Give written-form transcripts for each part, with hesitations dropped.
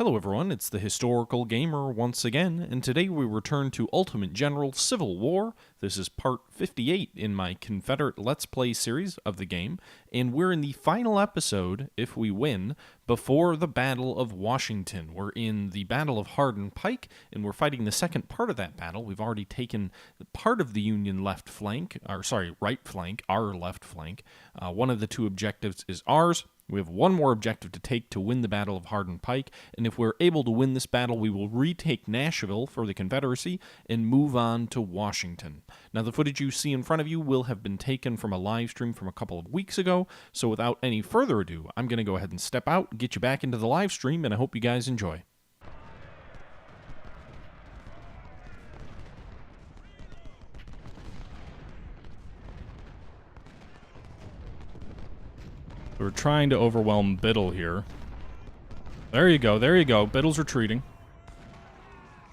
Hello everyone, it's the Historical Gamer once again, and today we return to Ultimate General Civil War. This is part 58 in my Confederate Let's Play series of the game, and we're in the final episode, if we win, before the Battle of Washington. We're in the Battle of Hardin Pike, and we're fighting the second part of that battle. We've already taken part of the Union right flank, our left flank. One of the two objectives is ours. We have one more objective to take to win the Battle of Hardin Pike, and if we're able to win this battle, we will retake Nashville for the Confederacy and move on to Washington. Now, the footage you see in front of you will have been taken from a live stream from a couple of weeks ago, so without any further ado, I'm going to go ahead and step out, get you back into the live stream, and I hope you guys enjoy. We're trying to overwhelm Biddle here. There you go, there you go. Biddle's retreating.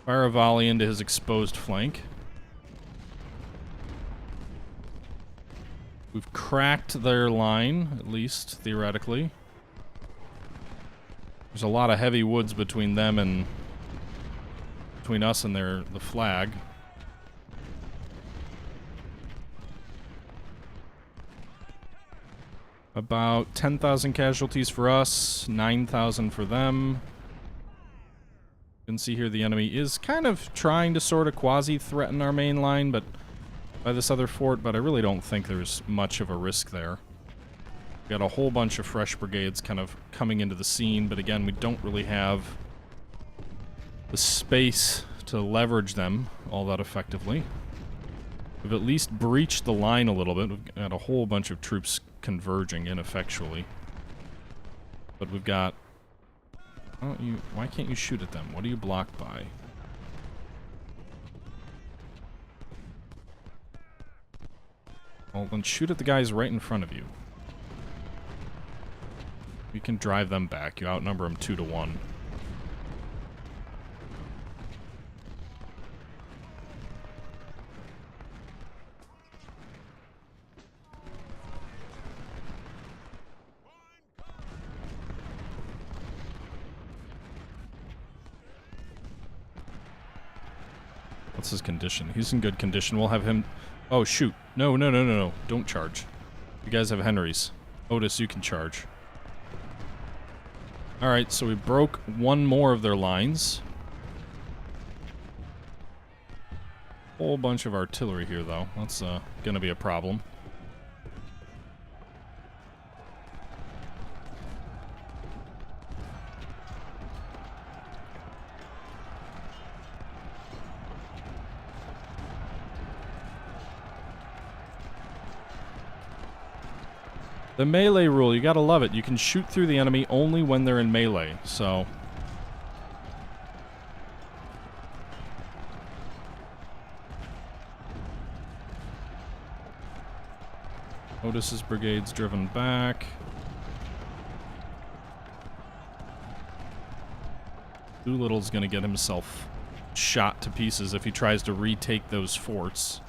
Fire a volley into his exposed flank. We've cracked their line, at least, theoretically. There's a lot of heavy woods between them and... between us and the flag. About 10,000 casualties for us, 9,000 for them. You can see here the enemy is kind of trying to sort of quasi-threaten our main line by this other fort, but I really don't think there's much of a risk there. We got a whole bunch of fresh brigades kind of coming into the scene, but again, we don't really have the space to leverage them all that effectively. We've at least breached the line a little bit. We've got a whole bunch of troops converging ineffectually. But we've got... why can't you shoot at them? What are you blocked by? Well, then shoot at the guys right in front of you. You can drive them back. You outnumber them 2 to 1. What's his condition? He's in good condition. We'll have him... Oh, shoot. No. Don't charge. You guys have Henrys. Otis, you can charge. Alright, so we broke one more of their lines. Whole bunch of artillery here, though. That's gonna be a problem. The melee rule, you gotta love it. You can shoot through the enemy only when they're in melee, so... Otis's brigade's driven back. Doolittle's gonna get himself shot to pieces if he tries to retake those forts.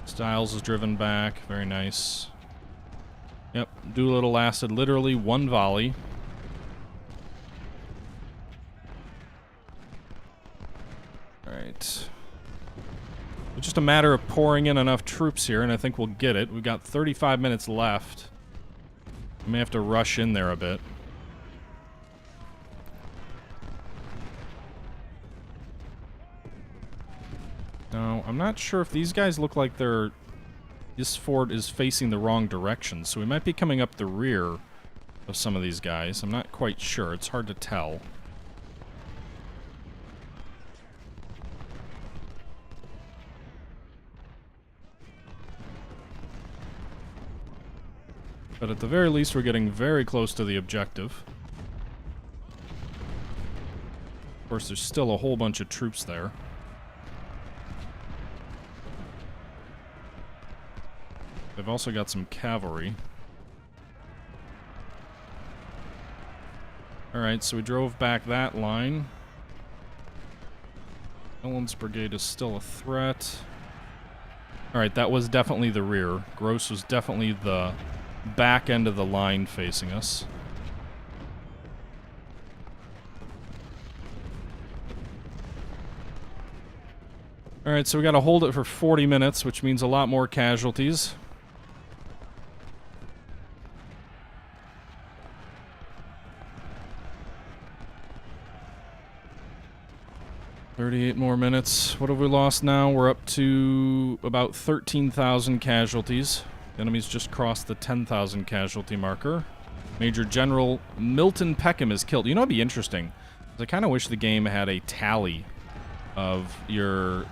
Styles is driven back, very nice. Yep, Doolittle lasted literally one volley. Alright. It's just a matter of pouring in enough troops here, and I think we'll get it. We've got 35 minutes left. We may have to rush in there a bit. Now, I'm not sure if these guys look like they're... This fort is facing the wrong direction, so we might be coming up the rear of some of these guys. I'm not quite sure. It's hard to tell. But at the very least, we're getting very close to the objective. Of course, there's still a whole bunch of troops there. They've also got some cavalry. Alright, so we drove back that line. Ellen's brigade is still a threat. Alright, that was definitely the rear. Gross was definitely the back end of the line facing us. Alright, so we gotta hold it for 40 minutes, which means a lot more casualties. $38 more minutes. What have we lost now? We're up to about 13,000 casualties. The enemy's just crossed the 10,000 casualty marker. Major General Milton Peckham is killed. You know, it'd be interesting. I kind of wish the game had a tally of your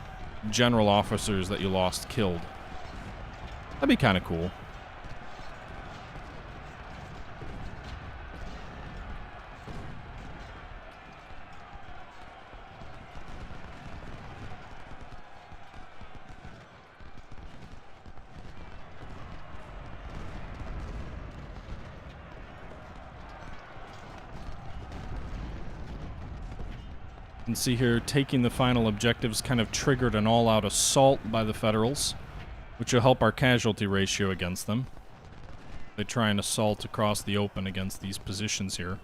general officers that you lost killed. That'd be kind of cool. You can see here, taking the final objectives kind of triggered an all-out assault by the Federals, which will help our casualty ratio against them. They try and assault across the open against these positions here.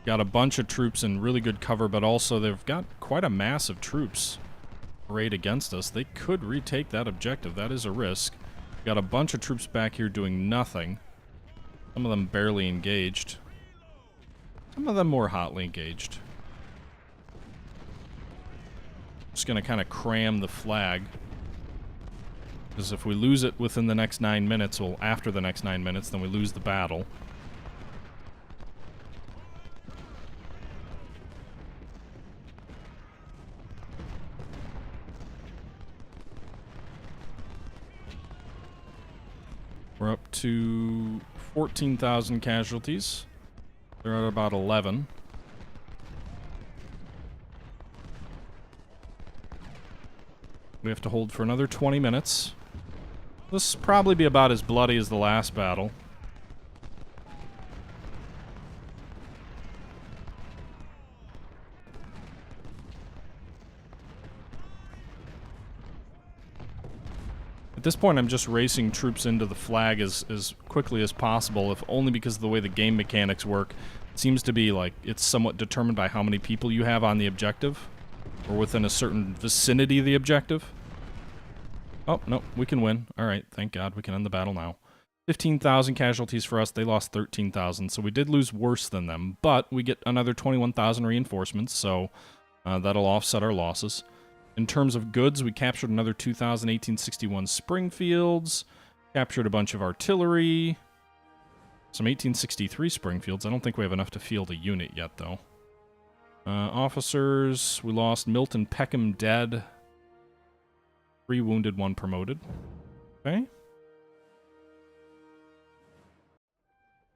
Got a bunch of troops in really good cover, but also they've got quite a mass of troops arrayed against us. They could retake that objective. That is a risk. Got a bunch of troops back here doing nothing. Some of them barely engaged. Some of them more hotly engaged. Just going to kind of cram the flag. Because if we lose it within the next 9 minutes, well, after the next 9 minutes, then we lose the battle. We're up to 14,000 casualties. They're at about 11. We have to hold for another 20 minutes. This will probably be about as bloody as the last battle. At this point, I'm just racing troops into the flag as quickly as possible, if only because of the way the game mechanics work. It seems to be like it's somewhat determined by how many people you have on the objective, or within a certain vicinity of the objective. Oh, no, we can win. Alright, thank God, we can end the battle now. 15,000 casualties for us, they lost 13,000, so we did lose worse than them, but we get another 21,000 reinforcements, so that'll offset our losses. In terms of goods, we captured another 2,000 1861 Springfields, captured a bunch of artillery, some 1863 Springfields. I don't think we have enough to field a unit yet, though. Officers, we lost Milton Peckham dead. 3 wounded, 1 promoted. Okay.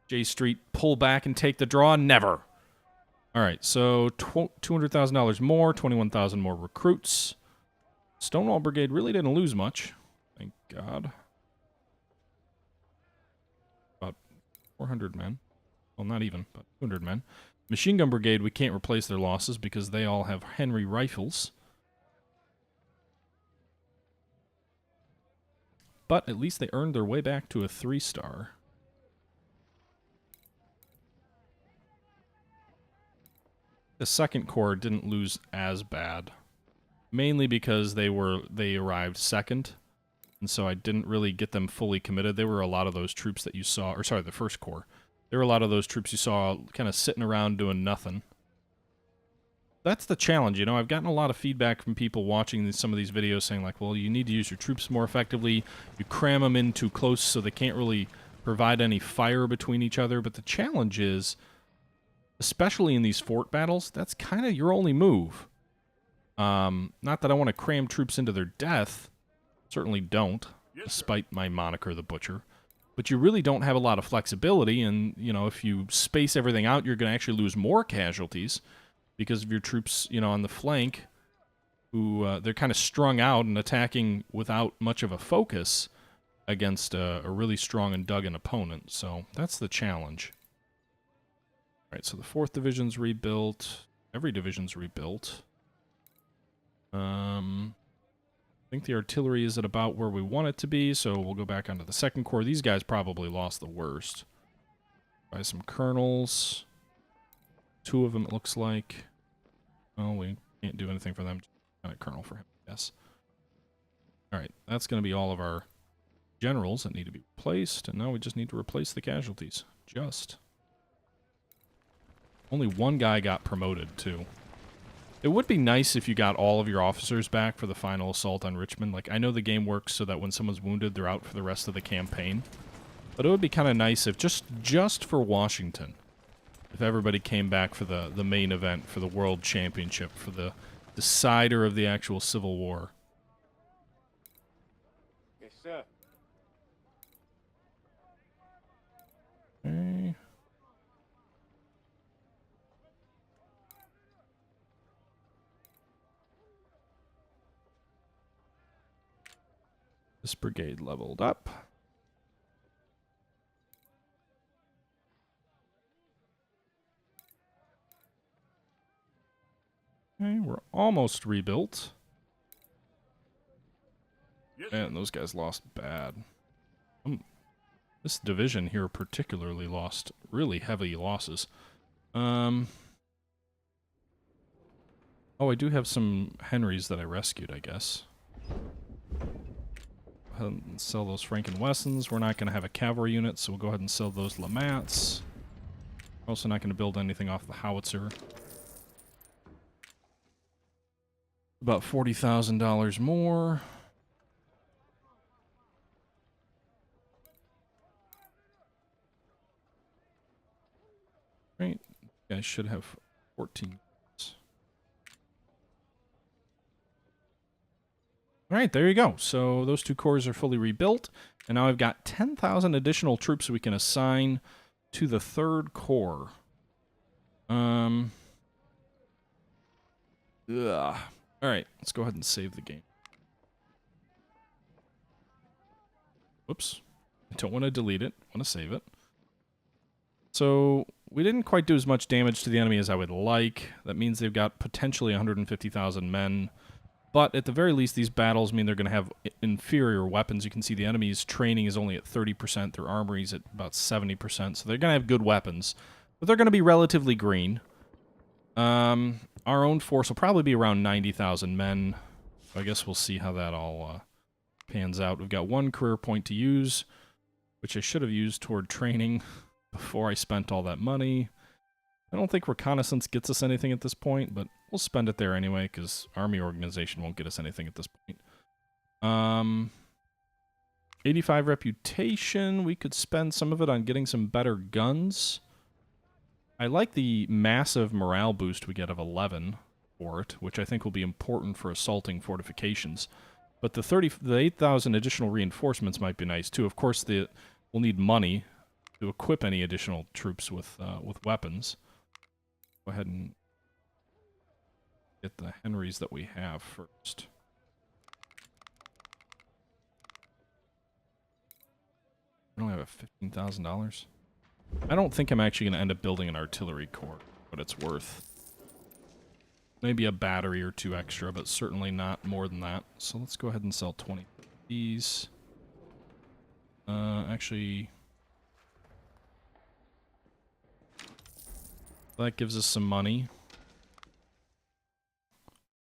J Street, pull back and take the draw? Never. Alright, so $200,000 more, 21,000 more recruits. Stonewall Brigade really didn't lose much. Thank God. About 400 men. Well, not even, but 200 men. Machine Gun Brigade, we can't replace their losses because they all have Henry rifles. But at least they earned their way back to a 3-star. The 2nd Corps didn't lose as bad. Mainly because they arrived second. And so I didn't really get them fully committed. There were a lot of those troops that you saw, or sorry, the 1st Corps. There were a lot of those troops you saw kind of sitting around doing nothing. That's the challenge, you know. I've gotten a lot of feedback from people watching some of these videos saying, like, well, you need to use your troops more effectively. You cram them in too close so they can't really provide any fire between each other. But the challenge is, especially in these fort battles, that's kind of your only move. Not that I want to cram troops into their death. Certainly don't, despite my moniker, the Butcher. But you really don't have a lot of flexibility, and, you know, if you space everything out, you're going to actually lose more casualties because of your troops, you know, on the flank, who they're kind of strung out and attacking without much of a focus against a really strong and dug-in opponent. So that's the challenge. All right, so the 4th Division's rebuilt. Every division's rebuilt. I think the artillery is at about where we want it to be, so we'll go back onto the 2nd Corps. These guys probably lost the worst. By some colonels. 2 of them, it looks like. Well, we can't do anything for them. Kind of colonel for him, I guess. Alright, that's going to be all of our generals that need to be replaced, and now we just need to replace the casualties. Only one guy got promoted, too. It would be nice if you got all of your officers back for the final assault on Richmond. Like, I know the game works so that when someone's wounded, they're out for the rest of the campaign. But it would be kind of nice if, just for Washington, if everybody came back for the main event, for the World Championship, for the decider of the actual Civil War. Yes, sir. Okay. This brigade leveled up. Okay, we're almost rebuilt. Yes, Man, those guys lost bad. This division here particularly lost really heavy losses. Oh, I do have some Henrys that I rescued, I guess. Go ahead and sell those Frank and Wessons. We're not going to have a cavalry unit, so we'll go ahead and sell those Lamats. We're also not going to build anything off the howitzer. About $40,000 more. Right, you guys should have 14. Alright, there you go. So those two corps are fully rebuilt, and now I've got 10,000 additional troops we can assign to the 3rd Corps. Alright, let's go ahead and save the game. Whoops. I don't want to delete it. I want to save it. So, we didn't quite do as much damage to the enemy as I would like. That means they've got potentially 150,000 men. But at the very least, these battles mean they're going to have inferior weapons. You can see the enemy's training is only at 30%. Their armory's at about 70%. So they're going to have good weapons. But they're going to be relatively green. Our own force will probably be around 90,000 men. So I guess we'll see how that all pans out. We've got one career point to use, which I should have used toward training before I spent all that money. I don't think reconnaissance gets us anything at this point, but we'll spend it there anyway, because army organization won't get us anything at this point. 85 reputation. We could spend some of it on getting some better guns. I like the massive morale boost we get of 11 for it, which I think will be important for assaulting fortifications. But the 8,000 additional reinforcements might be nice too. Of course, we'll need money to equip any additional troops with weapons. Go ahead and get the Henrys that we have first. I don't have $15,000. I don't think I'm actually going to end up building an artillery corps, but it's worth. Maybe a battery or two extra, but certainly not more than that. So let's go ahead and sell 20 of these. Actually, that gives us some money.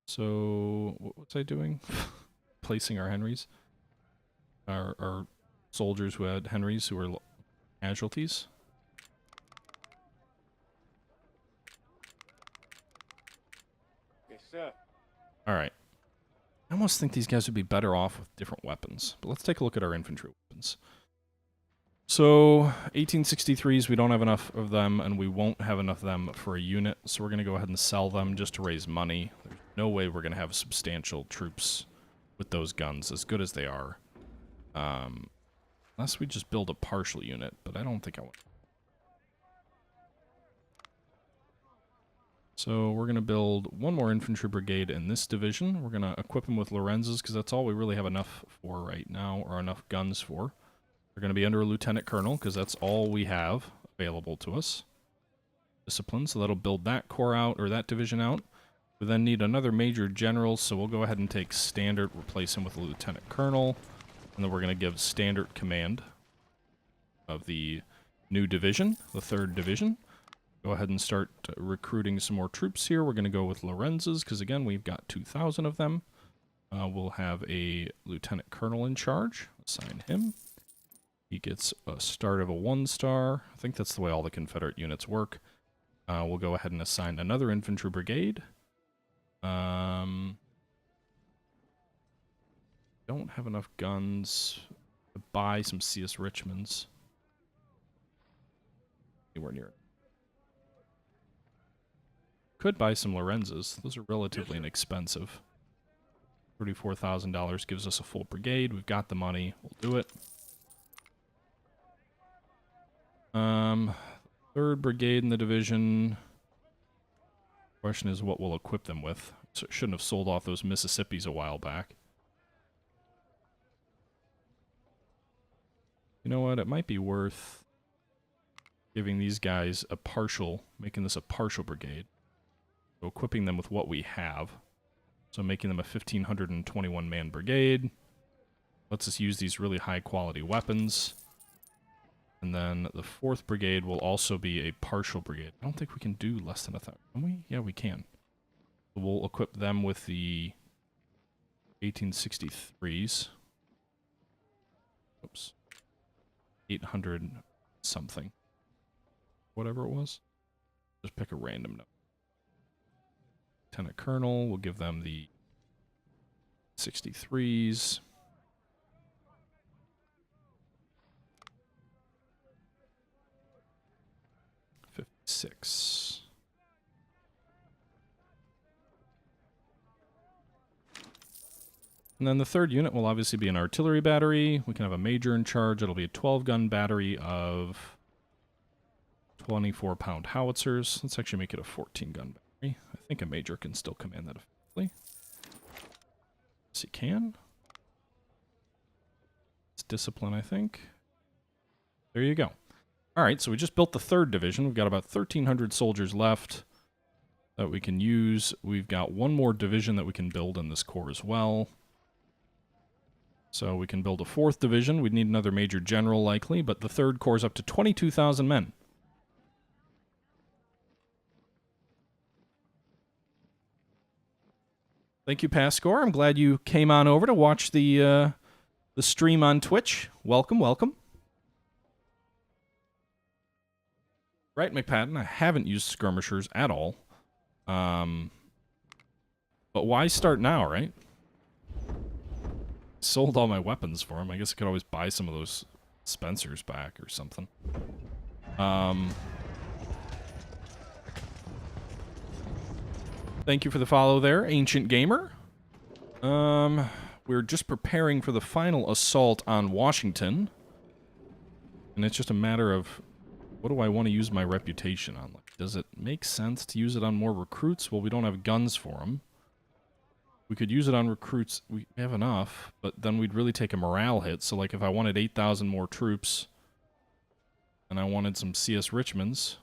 So, what was I doing? Placing our Henrys. Our soldiers who had Henrys who were casualties. Yes, sir. Alright. I almost think these guys would be better off with different weapons. But let's take a look at our infantry weapons. So, 1863s, we don't have enough of them, and we won't have enough of them for a unit, so we're going to go ahead and sell them just to raise money. There's no way we're going to have substantial troops with those guns, as good as they are. Unless we just build a partial unit, but I don't think I want. So, we're going to build one more infantry brigade in this division. We're going to equip them with Lorenzas, because that's all we really have enough for right now, or enough guns for. They're going to be under a lieutenant colonel, because that's all we have available to us. Discipline, so that'll build that corps out, or that division out. We then need another major general, so we'll go ahead and take standard, replace him with a lieutenant colonel, and then we're going to give standard command of the new division, the 3rd division. Go ahead and start recruiting some more troops here. We're going to go with Lorenzas, because again, we've got 2,000 of them. We'll have a lieutenant colonel in charge. Assign him. He gets a start of a 1-star. I think that's the way all the Confederate units work. We'll go ahead and assign another infantry brigade. Don't have enough guns to buy some CS Richmonds. Anywhere near it. Could buy some Lorenzas. Those are relatively inexpensive. $34,000 gives us a full brigade. We've got the money. We'll do it. 3rd Brigade in the division. Question is what we'll equip them with. So shouldn't have sold off those Mississippis a while back. You know what? It might be worth giving these guys a partial, making this a partial brigade. So equipping them with what we have. So making them a 1,521-man brigade. Lets us use these really high-quality weapons. And then the 4th Brigade will also be a partial brigade. I don't think we can do less than 1,000. Can we? Yeah, we can. So we'll equip them with the 1863s. Oops. 800 something. Whatever it was. Just pick a random number. Lieutenant Colonel, we'll give them the 63s. Six. And then the 3rd unit will obviously be an artillery battery. We can have a major in charge. It'll be a 12-gun battery of 24-pound howitzers. Let's actually make it a 14-gun battery. I think a major can still command that effectively. Yes, he can. It's discipline, I think. There you go. Alright, so we just built the 3rd division. We've got about 1,300 soldiers left that we can use. We've got one more division that we can build in this corps as well. So we can build a 4th division. We'd need another major general likely, but the 3rd corps is up to 22,000 men. Thank you, Pascore. I'm glad you came on over to watch the stream on Twitch. Welcome, welcome. Right, McPadden, I haven't used skirmishers at all. But why start now, right? Sold all my weapons for him. I guess I could always buy some of those Spencers back or something. Thank you for the follow there, Ancient Gamer. We're just preparing for the final assault on Washington. And it's just a matter of... what do I want to use my reputation on? Like, does it make sense to use it on more recruits? Well, we don't have guns for them. We could use it on recruits. We have enough, but then we'd really take a morale hit. So, like, if I wanted 8,000 more troops and I wanted some CS Richmonds,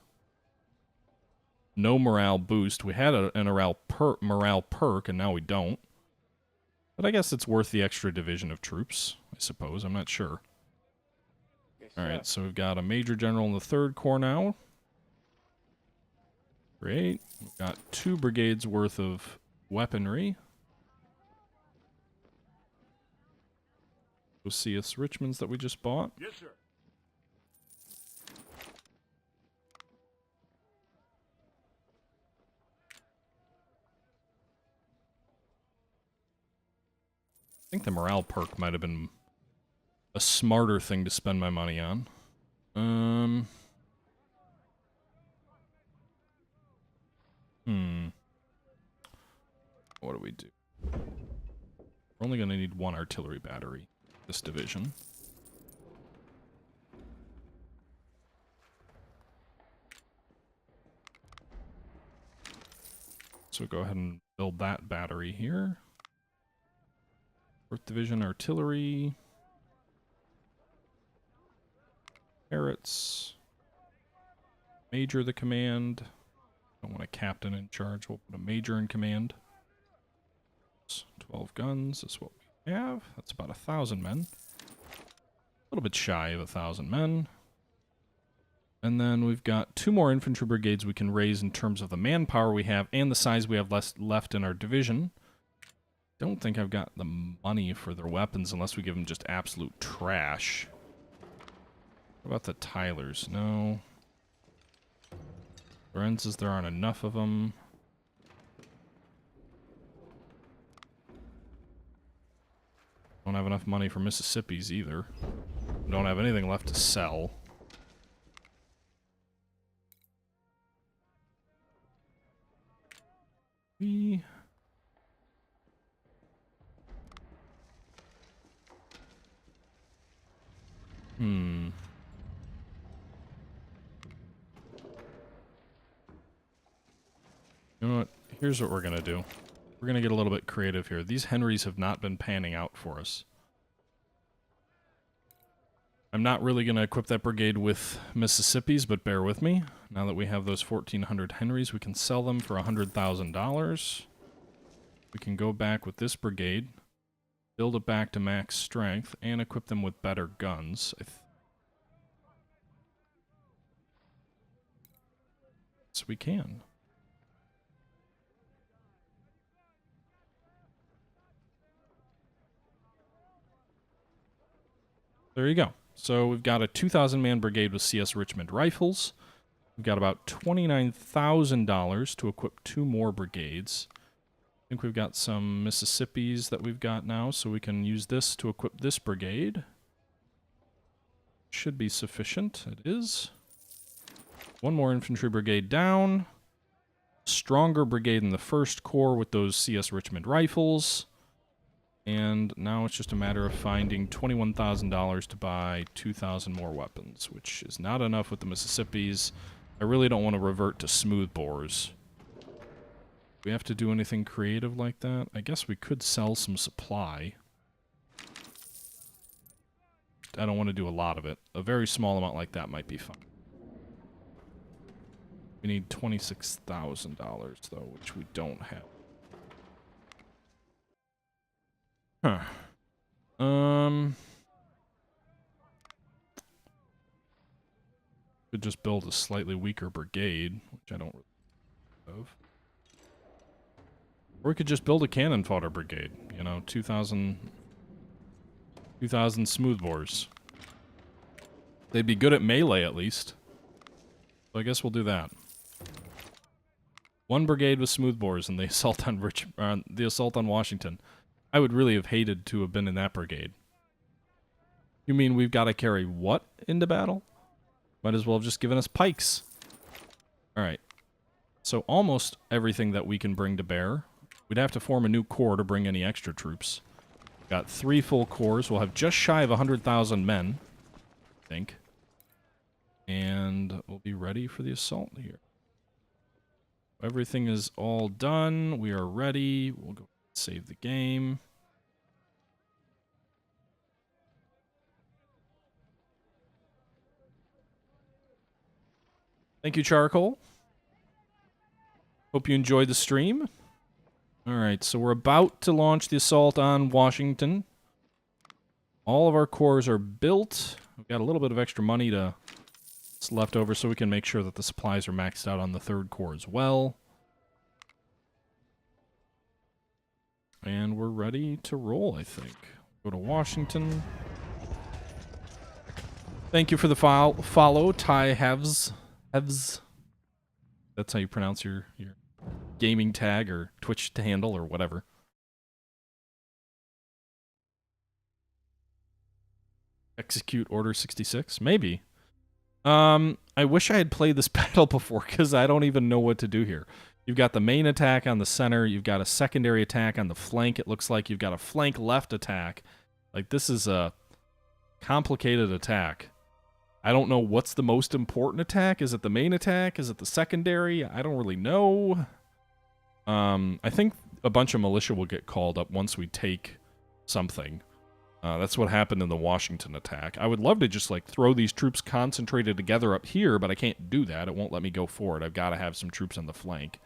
no morale boost. We had a morale perk, and now we don't. But I guess it's worth the extra division of troops, I suppose. I'm not sure. Alright, so we've got a major general in the 3rd Corps now. Great. We've got 2 brigades worth of weaponry. Those CS Richmonds that we just bought. Yes, sir. I think the morale perk might have been a smarter thing to spend my money on. What do we do? We're only going to need 1 artillery battery this division. So go ahead and build that battery here. 4th Division artillery. Parrots. Major the command. Don't want a captain in charge. We'll put a major in command. 12 guns. That's what we have. That's about 1,000 men. A little bit shy of 1,000 men. And then we've got 2 more infantry brigades we can raise in terms of the manpower we have and the size we have left in our division. don't think I've got the money for their weapons unless we give them just absolute trash. What about the Tylers? No. Lorenz's, there aren't enough of them. Don't have enough money for Mississippi's either. Don't have anything left to sell. We... You know what? Here's what we're gonna do. We're gonna get a little bit creative here. These Henrys have not been panning out for us. I'm not really gonna equip that brigade with Mississippi's, but bear with me. Now that we have those 1,400 Henrys, we can sell them for $100,000. We can go back with this brigade, build it back to max strength, and equip them with better guns. Yes, we can. There you go. So we've got a 2,000-man brigade with CS Richmond rifles. We've got about $29,000 to equip 2 more brigades. I think we've got some Mississippi's that we've got now, so we can use this to equip this brigade. Should be sufficient. It is. 1 more infantry brigade down. Stronger brigade in the 1st Corps with those CS Richmond rifles. And now it's just a matter of finding $21,000 to buy 2,000 more weapons, which is not enough with the Mississippi's. I really don't want to revert to smoothbores. Do we have to do anything creative like that? I guess we could sell some supply. I don't want to do a lot of it. A very small amount like that might be fine. We need $26,000 though, which we don't have. Huh. Could just build a slightly weaker brigade, which I don't really have. Or we could just build a cannon fodder brigade. You know, 2,000 smoothbores. They'd be good at melee at least. So I guess we'll do that. 1 brigade with smoothbores and the assault on Washington. I would really have hated to have been in that brigade. You mean we've got to carry what into battle? Might as well have just given us pikes. Alright. So almost everything that we can bring to bear. We'd have to form a new corps to bring any extra troops. Got 3 full corps. We'll have just shy of 100,000 men, I think. And we'll be ready for the assault here. Everything is all done. We are ready. We'll go save the game. Thank you, Charcoal. Hope you enjoyed the stream. Alright, so we're about to launch the assault on Washington. All of our corps are built. We've got a little bit of extra money that's left over so we can make sure that the supplies are maxed out on the 3rd Corps as well. And we're ready to roll, I think. Go to Washington. Thank you for the follow, Ty Hevs. That's how you pronounce your gaming tag or Twitch handle or whatever. Execute Order 66? Maybe. I wish I had played this battle before because I don't even know what to do here. You've got the main attack on the center. You've got a secondary attack on the flank. It looks like you've got a flank left attack. Like, this is a complicated attack. I don't know what's the most important attack. Is it the main attack? Is it the secondary? I don't really know. I think a bunch of militia will get called up once we take something. That's what happened in the Washington attack. I would love to just, like, throw these troops concentrated together up here, but I can't do that. It won't let me go forward. I've got to have some troops on the flank.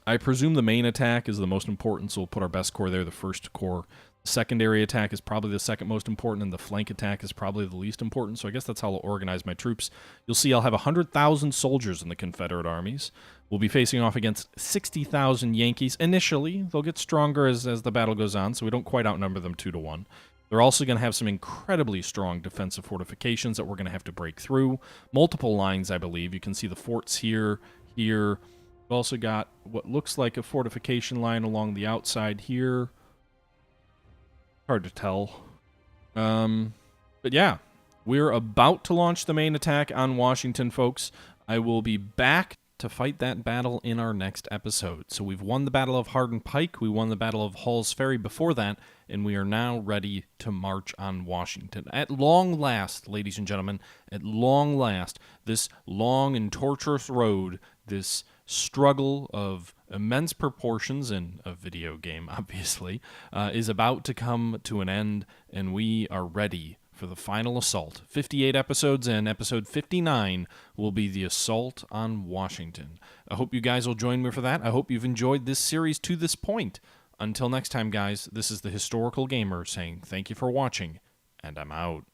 I presume the main attack is the most important, so we'll put our best corps there. The 1st Corps, Secondary attack is probably the second most important, and the flank attack is probably the least important, so I guess that's how I'll organize my troops. You'll see I'll have 100,000 soldiers in the Confederate armies. We'll be facing off against 60,000 Yankees. Initially, they'll get stronger as the battle goes on, so we don't quite outnumber them 2-1. They're also going to have some incredibly strong defensive fortifications that we're going to have to break through. Multiple lines, I believe. You can see the forts here. We've also got what looks like a fortification line along the outside here. Hard to tell. But yeah, we're about to launch the main attack on Washington, folks. I will be back to fight that battle in our next episode. So we've won the Battle of Hardin Pike, we won the Battle of Hall's Ferry before that, and we are now ready to march on Washington. At long last, ladies and gentlemen, at long last, this long and torturous road, this struggle of immense proportions in a video game, obviously, is about to come to an end, and we are ready for the final assault. 58 episodes in, episode 59 will be the assault on Washington. I hope you guys will join me for that. I hope you've enjoyed this series to this point. Until next time, guys, this is the Historical Gamer saying thank you for watching, and I'm out.